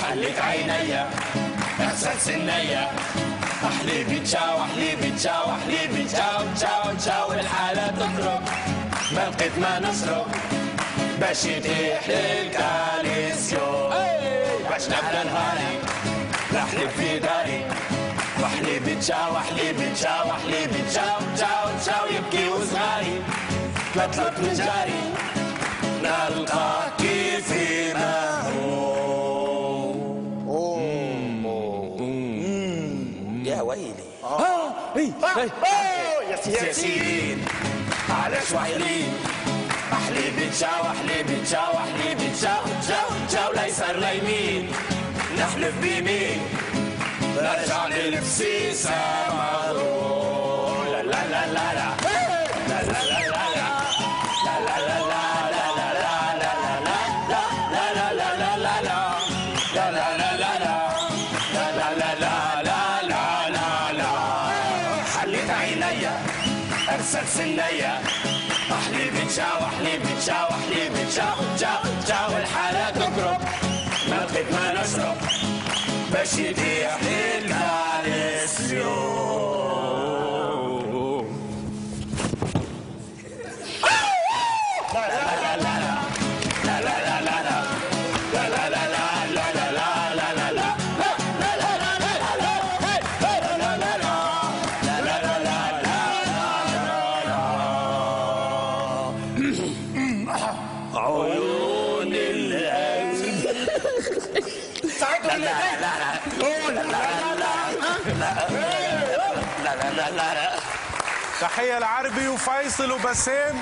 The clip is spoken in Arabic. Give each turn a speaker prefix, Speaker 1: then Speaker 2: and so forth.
Speaker 1: حليت عينيا احساس النية احليبي تشاو احليبي تشاو احليبي تشاو تشاو تشاو الحالة تضرب ما لقيت ما نشرب باش يتيح للكاليسيوم باش نبدا نهاري نحلب في داري وحليبي تشاو احليبي تشاو احليبي تشاو تشاو تشاو يبكي وصغاري تلطلط من جاري نلقاكي في يا ويلي يا سيدي علاش وحيدين احليبي تشاو احليبي تشاو احليبي تشاو تشاو تشاو لا يسار لا يمين نحلف بيمين نرجع لنفسي سامرو لا لا لا لا لا لا لا لا أرسلت النية أحليبي تشاو أحليبي تشاو أحليبي تشاو تشاو تشاو الحالة تقرب ما لقيت ما نشرب باش يتيح للكاليسيوم لا لا لا لا لا لا لا عيون القلب
Speaker 2: ساعتهم
Speaker 1: لا لا لا لا لا لا لا.
Speaker 3: تحية لعربي وفيصل وبسام.